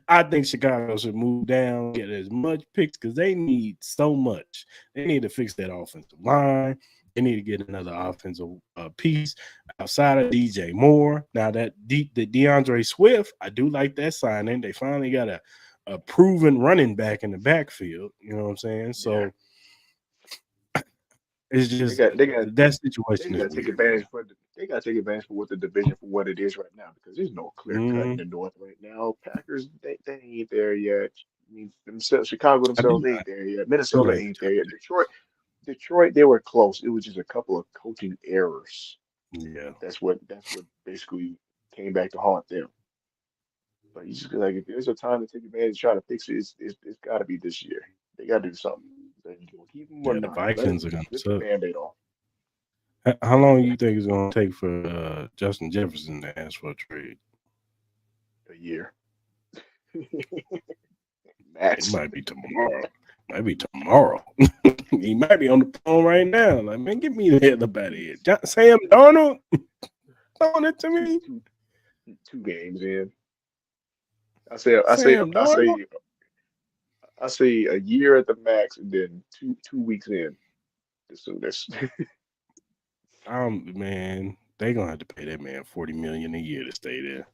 Speaker 1: I think Chicago should move down, get as much picks because they need so much. They need to fix that offensive line. They need to get another offensive piece outside of DJ Moore. Now the DeAndre Swift, I do like that signing. They finally got a proven running back in the backfield. You know what I'm saying?
Speaker 3: Yeah.
Speaker 1: So it's
Speaker 3: They
Speaker 1: just
Speaker 3: got they got
Speaker 1: that
Speaker 3: they
Speaker 1: situation is
Speaker 3: got to take
Speaker 1: weird,
Speaker 3: advantage
Speaker 1: man.
Speaker 3: for they got to take advantage for what the division for what it is right now because there's no clear cut in
Speaker 1: Mhm.
Speaker 3: the North right now. Packers they ain't there yet. I mean themselves Chicago
Speaker 1: I do.
Speaker 3: themselves ain't there yet.
Speaker 1: Go
Speaker 3: Minnesota
Speaker 1: ahead.
Speaker 3: ain't there yet. Detroit they were close. It was just a couple of coaching errors.
Speaker 1: Yeah.
Speaker 3: That's what basically came back to haunt them. But you just like if there's a time to take advantage, try to fix it, it's got to be this year. They got to do something. Are you gonna keep them or
Speaker 1: Yeah, the
Speaker 3: not?
Speaker 1: Vikings are gonna
Speaker 3: Just rip the
Speaker 1: suck.
Speaker 3: Band-Aid off.
Speaker 1: How long you think it's gonna take for Justin Jefferson to ask for a trade?
Speaker 3: A year
Speaker 1: It
Speaker 3: max.
Speaker 1: might be tomorrow. Might be tomorrow. He might be on the phone right now. Like, man, get me the hell up out of here. Sam Darnold throwing it to
Speaker 3: two
Speaker 1: me.
Speaker 3: two two games in. I say I say
Speaker 1: Sam
Speaker 3: I
Speaker 1: Darnold.
Speaker 3: say I say a year at the max, and then two weeks in the soonest.
Speaker 1: Man, they gonna have to pay that man 40 million a year to stay there.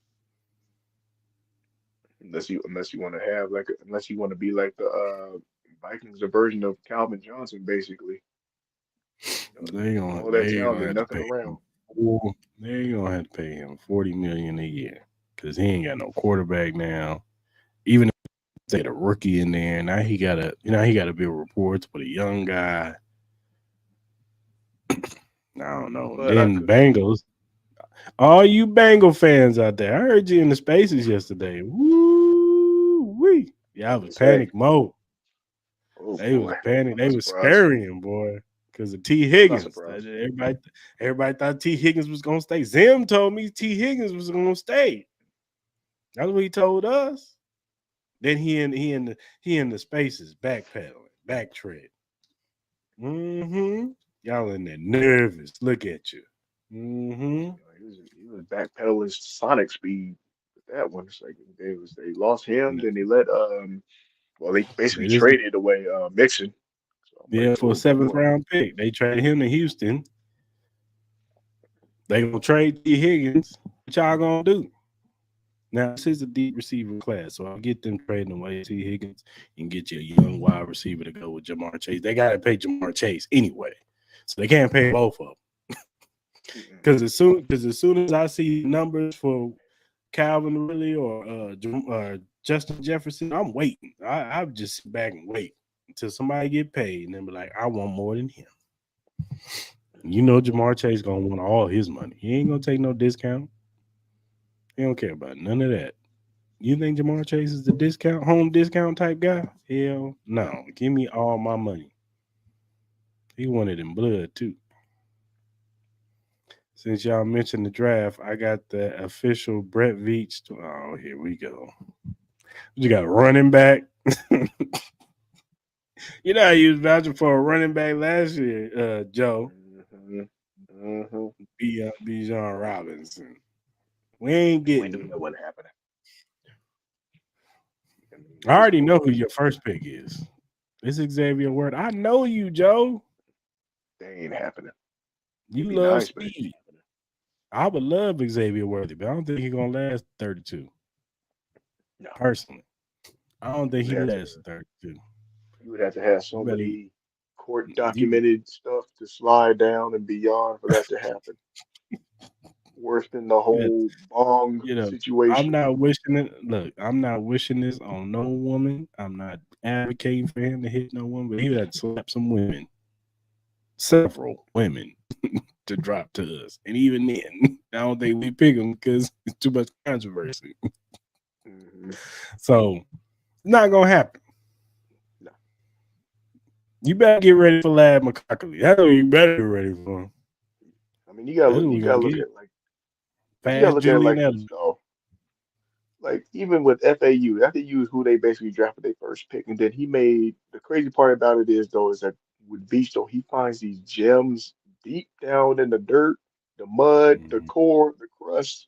Speaker 3: Unless you want to have unless you want to be like the Vikings, a version of Calvin Johnson, basically. Getting all that
Speaker 1: They
Speaker 3: talent
Speaker 1: gonna
Speaker 3: and
Speaker 1: have to
Speaker 3: nothing
Speaker 1: pay
Speaker 3: around.
Speaker 1: him. They gonna have to pay him 40 million a year because he ain't got no quarterback now. Even if they had a rookie in there, now he gotta build reports with a young guy. I don't know.
Speaker 3: But I
Speaker 1: Then
Speaker 3: could
Speaker 1: Bengals, all you Bengal fans out there, I heard you in the spaces yesterday. Woo wee. Yeah, I
Speaker 3: what
Speaker 1: was
Speaker 3: they say.
Speaker 1: panic mode.
Speaker 3: Oh
Speaker 1: They was
Speaker 3: boy,
Speaker 1: panic.
Speaker 3: I'm
Speaker 1: They
Speaker 3: not
Speaker 1: was
Speaker 3: surprised.
Speaker 1: scurrying, boy, because of T.
Speaker 3: I'm not
Speaker 1: Higgins.
Speaker 3: surprised.
Speaker 1: Everybody thought T. Higgins was gonna stay. Zim told me T. Higgins was gonna stay. That's what he told us. Then he in the spaces, backpedaling, backtrack. Mm-hmm. Y'all in there nervous. Look at you. Mm-hmm.
Speaker 3: He was backpedaling Sonic speed with that one. It's like they lost him, then they let well they basically
Speaker 1: They just
Speaker 3: traded away Mixon. So I'm like,
Speaker 1: Yeah, for a
Speaker 3: so you
Speaker 1: seventh
Speaker 3: want
Speaker 1: round pick. They traded him to Houston. They gonna trade T. Higgins. What y'all gonna do? Now this is a deep receiver class, so I get them trading away T. Higgins and get you a young wide receiver to go with Jamar Chase. They gotta pay Jamar Chase anyway, so they can't pay both of them.
Speaker 3: mm-mm,
Speaker 1: Because as soon as I see numbers for Calvin Ridley or Justin Jefferson, I'm waiting. I'll just sit back and wait until somebody get paid, and then be like, I want more than him. You know, Jamar Chase gonna want all his money. He ain't gonna take no discount. He don't care about none of that. You think Jamar Chase is the home discount type guy? Hell no. Give me all my money. He wanted in blood too. Since y'all mentioned the draft, I got the official Brett Veach. Oh, here we go. You got running back. You know, he was vouching for a running back last year, Joe.
Speaker 3: mm-hmm, mm-hmm.
Speaker 1: Bijan Robinson. We ain't
Speaker 3: We knew
Speaker 1: getting
Speaker 3: that
Speaker 1: him.
Speaker 3: wasn't happening. I
Speaker 1: I
Speaker 3: mean, it's
Speaker 1: already know
Speaker 3: over
Speaker 1: who
Speaker 3: with.
Speaker 1: your first pick is. It's Xavier Word. I know you, Joe.
Speaker 3: They ain't happening. It'd
Speaker 1: You
Speaker 3: be
Speaker 1: love
Speaker 3: nice, but it
Speaker 1: speed.
Speaker 3: ain't happening.
Speaker 1: I would love Xavier Worthy, but I don't think he's gonna last 32.
Speaker 3: No,
Speaker 1: Personally, I don't
Speaker 3: you
Speaker 1: think
Speaker 3: would
Speaker 1: he
Speaker 3: have to.
Speaker 1: lasts 32.
Speaker 3: You would have to have
Speaker 1: You
Speaker 3: so
Speaker 1: better
Speaker 3: many court
Speaker 1: you
Speaker 3: documented stuff to slide down and beyond for that to happen. Worse than the
Speaker 1: better,
Speaker 3: whole bong
Speaker 1: you know. I'm
Speaker 3: situation.
Speaker 1: not wishing it. Look, I'm not wishing this on no woman. I'm not advocating for him to hit no woman, but he would have to slap some women, several women, to drop to us. And even then, I don't think we pick him because it's too much controversy.
Speaker 3: Hmm.
Speaker 1: So it's not gonna happen.
Speaker 3: No,
Speaker 1: You better get ready for Lad McCockey. That's what you better get ready for.
Speaker 3: I mean
Speaker 1: That's what
Speaker 3: you
Speaker 1: we're gonna
Speaker 3: gotta look
Speaker 1: get.
Speaker 3: at like, but you gotta
Speaker 1: Fast
Speaker 3: look at it
Speaker 1: Julian
Speaker 3: like this
Speaker 1: Edelman.
Speaker 3: though. Like even with FAU is who they basically drafted their first pick, and then he made the crazy part about it is though is that with Beach though he finds these gems deep down in the dirt, the mud, the
Speaker 1: Mhm.
Speaker 3: core, the crust,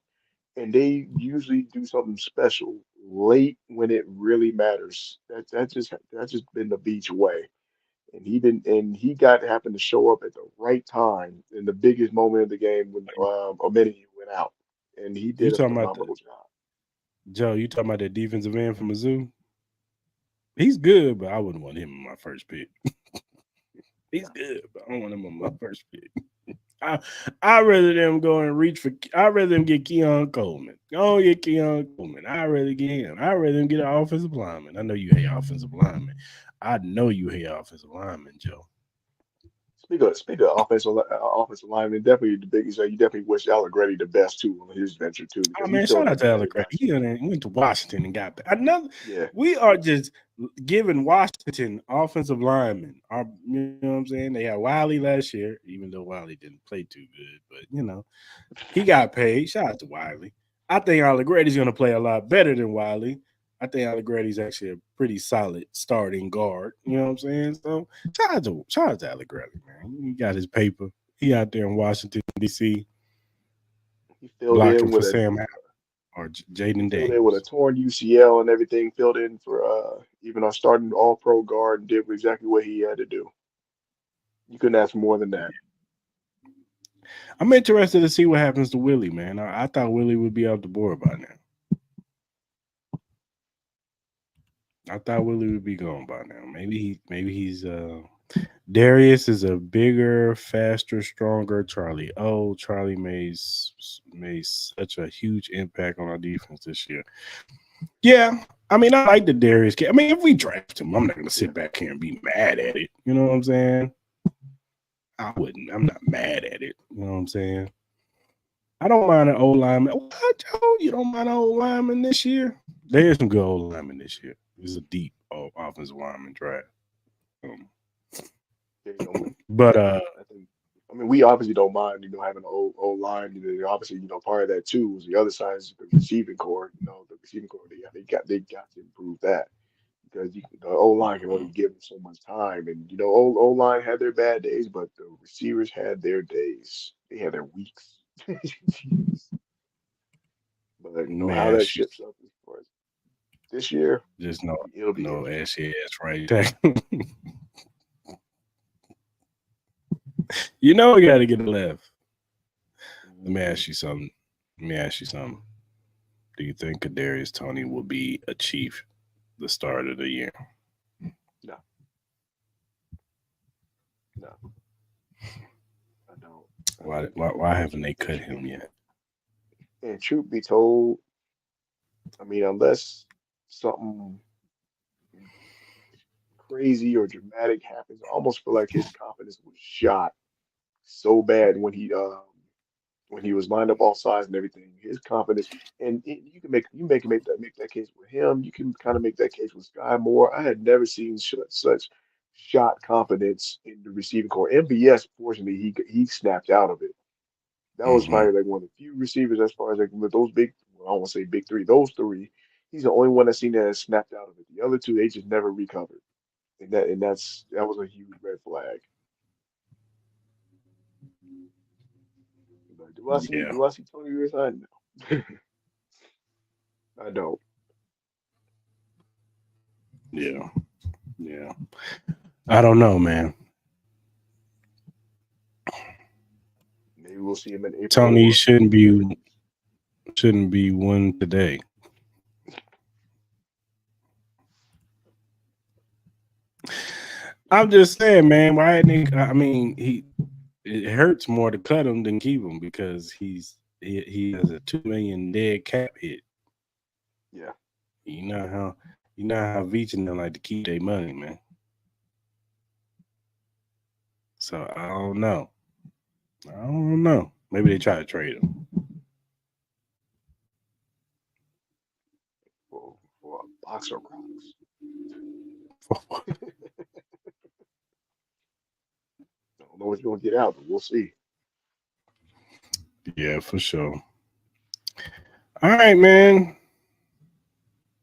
Speaker 3: and they usually do something special late when it really matters. That's just been the Beach way. And he got happened to show up at the right time in the biggest moment of the game when Omeni went out, and he
Speaker 1: You
Speaker 3: did a
Speaker 1: talking about the
Speaker 3: phenomenal job.
Speaker 1: Joe? You talking about that defensive end from Mizzou? He's good, but I wouldn't want him in my first pick. He's
Speaker 3: No,
Speaker 1: good, but I don't want him on my first pick. I I rather them go and reach for. I rather them get Keon Coleman. Go get Keon Coleman. I rather get him. I rather them get an offensive lineman. I know you hate offensive linemen. I know you hate offensive linemen, Joe.
Speaker 3: speak of offensive lineman, definitely the biggest. You definitely wish Allegretti the best too on his venture too
Speaker 1: Oh
Speaker 3: because he
Speaker 1: man,
Speaker 3: filled
Speaker 1: shout out
Speaker 3: in
Speaker 1: to
Speaker 3: very
Speaker 1: Alec Ray. He
Speaker 3: nicely.
Speaker 1: went to Washington and got another.
Speaker 3: Yeah,
Speaker 1: We are just giving Washington offensive linemen. You know what I'm saying? They had Wiley last year, even though Wiley didn't play too good, but he got paid. Shout out to Wiley. I think Allegretti's going to play a lot better than Wiley. I think Allegretti's actually a pretty solid starting guard. You know what I'm saying? So shout out to Allegretti, man. He got his paper. He out there in Washington D.C.
Speaker 3: he filled
Speaker 1: blocking
Speaker 3: in
Speaker 1: for
Speaker 3: with a
Speaker 1: Sam Howell or
Speaker 3: he
Speaker 1: Jaden
Speaker 3: filled in with a
Speaker 1: Daniels.
Speaker 3: torn UCL and everything. Filled in for even our starting All Pro guard and did exactly what he had to do. You couldn't ask for more than that.
Speaker 1: I'm interested to see what happens to Willie, man. I thought Willie would be off the board by now. I thought Willie would be gone by now. Maybe he's Darius is a bigger, faster, stronger Charlie. Oh, Charlie made such a huge impact on our defense this year. Yeah, I mean, I like the Darius kid. I mean, if we draft him, I'm not gonna
Speaker 3: Yeah.
Speaker 1: sit back here and be mad at it. You know what I'm saying? I wouldn't. I'm not mad at it. You know what I'm saying? I don't mind an old lineman. What, Joe? You don't mind an old lineman this year? There's some good old linemen this year. It's a deep offensive lineman draft.
Speaker 3: Yeah, you know,
Speaker 1: But
Speaker 3: I think. I mean, we obviously don't mind, having an old line. Obviously, part of that too was the other side is the receiving core. The receiving core. They got to improve that because the O line can only give them so much time, and O line had their bad days, but the receivers had their days. They had their weeks. But how
Speaker 1: man,
Speaker 3: that
Speaker 1: she's
Speaker 3: ships up as far as this year,
Speaker 1: just no
Speaker 3: it'll be
Speaker 1: no
Speaker 3: interesting.
Speaker 1: ashy ass right there. You know we got to get a left. Let me
Speaker 3: Hmm.
Speaker 1: ask you something. Let me ask you something. Do you think Kadarius Tony will be a Chief the start of the year?
Speaker 3: No, no, I don't. I
Speaker 1: Why
Speaker 3: think,
Speaker 1: why, why haven't
Speaker 3: tr-
Speaker 1: they
Speaker 3: and,
Speaker 1: cut
Speaker 3: tr-
Speaker 1: him yet?
Speaker 3: and truth be told, I mean, unless something crazy or dramatic happens, I almost feel like his confidence was shot so bad when he was lined up all sides and everything. His confidence, and you can make that case with him. You can kind of make that case with Sky Moore. I had never seen such shot confidence in the receiving core. MVS, fortunately, he snapped out of it. That was
Speaker 1: Hmm.
Speaker 3: probably like one of the few receivers as far as like with those big. Well, I don't want to say big three. Those three, he's the only one I've seen that has snapped out of it. The other two, they just never recovered, that was a huge red flag. But do I see
Speaker 1: Yeah,
Speaker 3: do I see Tony resign? No, I don't.
Speaker 1: yeah, yeah. I don't know, man.
Speaker 3: Maybe we'll see him in April
Speaker 1: Tony
Speaker 3: or February.
Speaker 1: shouldn't be one today. I'm just saying, man. Why didn't they, I mean, it hurts more to cut him than keep him because he has a 2 million dead cap hit.
Speaker 3: Yeah,
Speaker 1: You know how Veach and them like to keep their money, man. So I don't know. I don't know. Maybe they try to trade him.
Speaker 3: for a box of rocks. I don't know what's gonna get out, but we'll see.
Speaker 1: Yeah, for sure. All right, man.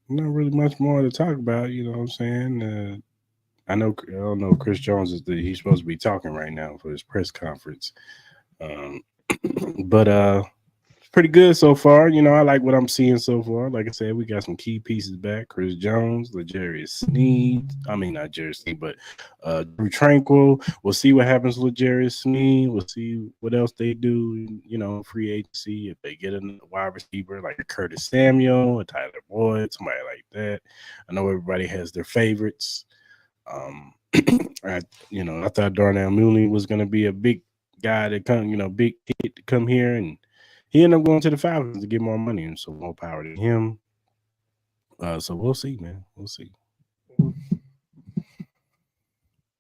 Speaker 1: Not really much more to talk about. You know what I'm saying? I don't know. Chris Jones he's supposed to be talking right now for his press conference. Um, but it's pretty good so far. You know, I like what I'm seeing so far. Like I said, we got some key pieces back. Chris Jones, Legarius Sneed. I mean, not Jerry Sneed, but Drew Tranquil. We'll see what happens with Legarius Sneed. We'll see what else they do. You know, free agency if they get a wide receiver like Curtis Samuel, a Tyler Boyd, somebody like that. I know everybody has their favorites. Um, I I thought Darnell Mooney was going to be a big guy to come, big hit to come here, and he ended up going to the Falcons to get more money, and so more power to him. So we'll see, man. We'll see.
Speaker 3: Mhm.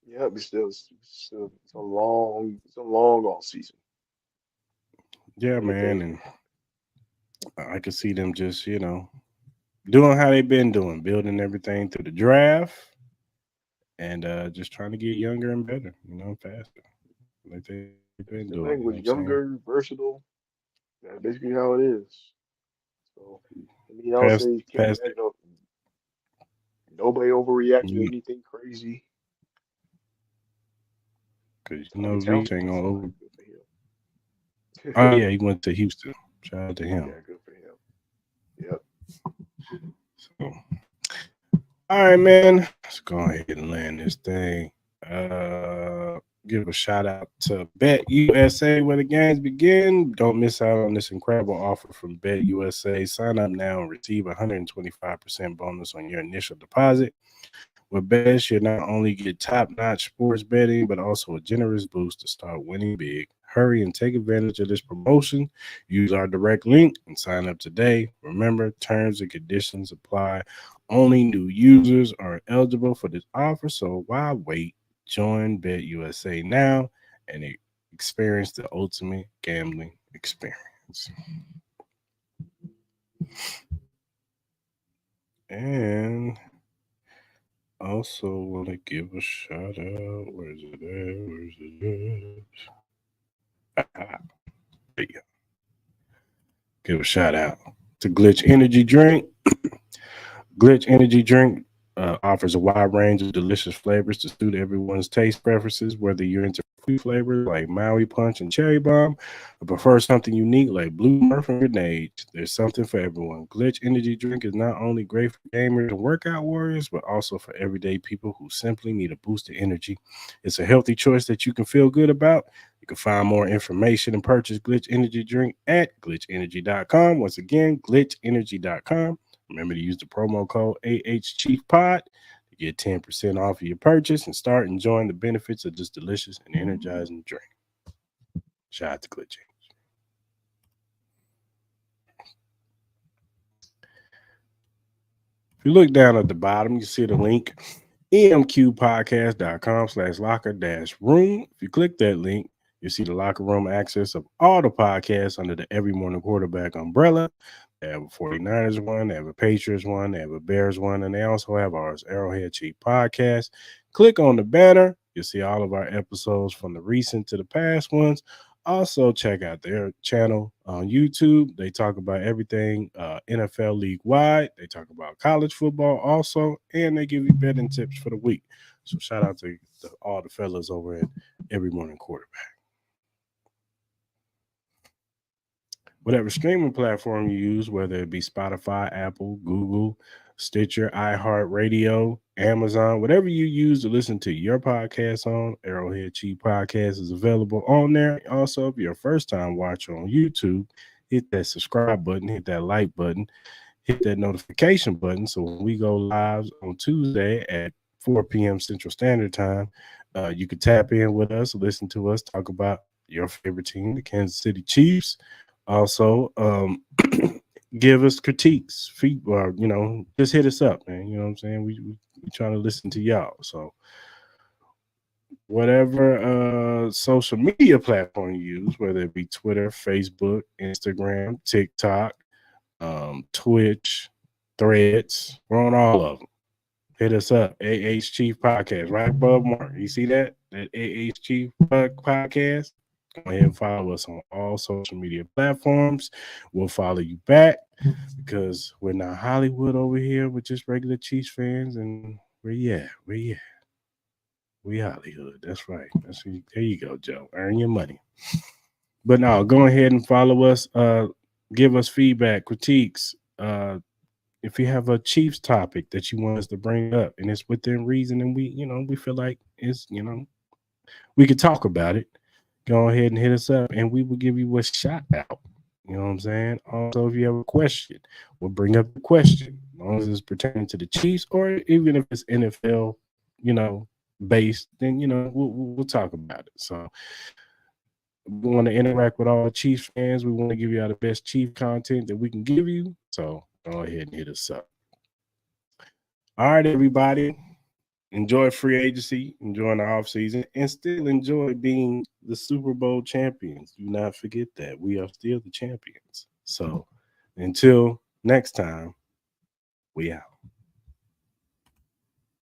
Speaker 3: Yeah, but still, it's a long off season.
Speaker 1: Yeah,
Speaker 3: Plenty of
Speaker 1: man,
Speaker 3: things
Speaker 1: and
Speaker 3: can happen.
Speaker 1: I could see them just doing how they've been doing, building everything through the draft, and just trying to get younger and better, faster, like they've been doing.
Speaker 3: That's
Speaker 1: You
Speaker 3: the
Speaker 1: know what I'm
Speaker 3: language.
Speaker 1: saying?
Speaker 3: Younger, versatile. That's basically how it is. So, I mean, I'll
Speaker 1: Past,
Speaker 3: say you can't
Speaker 1: past,
Speaker 3: imagine nobody overreacted to
Speaker 1: because
Speaker 3: anything crazy. Tommy
Speaker 1: Veach
Speaker 3: Townsend
Speaker 1: ain't
Speaker 3: was
Speaker 1: gonna
Speaker 3: fine.
Speaker 1: over.
Speaker 3: Good for
Speaker 1: Oh
Speaker 3: him.
Speaker 1: yeah, he went to Houston. Shout out to him.
Speaker 3: Yeah, good for him. Yep.
Speaker 1: So, all right, man. Let's go ahead and land this thing. Give a shout out to Bet USA where the games begin. Don't miss out on this incredible offer from Bet USA. Sign up now and receive 125% bonus on your initial deposit. With bets, you'll not only get top-notch sports betting, but also a generous boost to start winning big. Hurry and take advantage of this promotion. Use our direct link and sign up today. Remember, terms and conditions apply. Only new users are eligible for this offer, so why wait? Join Bet USA now and experience the ultimate gambling experience. And Also, want to give a shout out. Where's it at? Where's it at? There you go. Give a shout out to Glitch Energy Drink. Glitch Energy Drink offers a wide range of delicious flavors to suit everyone's taste preferences, whether you're into fruity flavors like Maui Punch and Cherry Bomb, or prefer something unique like Blue Murph and Grenade. There's something for everyone. Glitch Energy Drink is not only great for gamers and workout warriors, but also for everyday people who simply need a boost of energy. It's a healthy choice that you can feel good about. You can find more information and purchase Glitch Energy Drink at glitchenergy.com. Once again, glitchenergy.com. Remember to use the promo code AHChiefPod to get 10% off of your purchase and start enjoying the benefits of this delicious and energizing drink. Shout out to Glitch. If you look down at the bottom, you see the link emqpodcast.com/locker-room. If you click that link, you see the locker room access of all the podcasts under the Every Morning Quarterback umbrella. They have a 49ers one, they have a Patriots one, they have a Bears one, and they also have ours, Arrowhead Chief Podcast. Click on the banner. You'll see all of our episodes from the recent to the past ones. Also, check out their channel on YouTube. They talk about everything NFL league wide. They talk about college football also, and they give you betting tips for the week. So, shout out to all the fellas over at Every Morning Quarterback. Whatever streaming platform you use, whether it be Spotify, Apple, Google, Stitcher, iHeartRadio, Amazon, whatever you use to listen to your podcast on, Arrowhead Chief Podcast is available on there. Also, if you're a first time watcher on YouTube, hit that subscribe button, hit that like button, hit that notification button. So when we go live on Tuesday at 4 p.m. Central Standard Time, you can tap in with us, listen to us, talk about your favorite team, the Kansas City Chiefs. Also, give us critiques, feedback, just hit us up, man. You know what I'm saying? We trying to listen to y'all. So whatever social media platform you use, whether it be Twitter, Facebook, Instagram, TikTok, Twitch, Threads, we're on all of them. Hit us up, AH Chief Podcast, right above Mark. You see that? That AH Chief Podcast. Go ahead and follow us on all social media platforms. We'll follow you back because we're not Hollywood over here. We're just regular Chiefs fans, and where you at? We Hollywood. That's right. There you go, Joe. Earn your money. But no, go ahead and follow us. Give us feedback, critiques. If you have a Chiefs topic that you want us to bring up and it's within reason, and we feel like we could talk about it, go ahead and hit us up and we will give you a shout out. You know what I'm saying? Also, if you have a question, we'll bring up the question as long as it's pertaining to the Chiefs, or even if it's NFL, based, then we'll talk about it. So we want to interact with all the Chiefs fans. We want to give you all the best Chief content that we can give you. So go ahead and hit us up. All right, everybody. Enjoy free agency, enjoying the offseason, and still enjoy being the Super Bowl champions. Do not forget that. We are still the champions. So until next time, we out.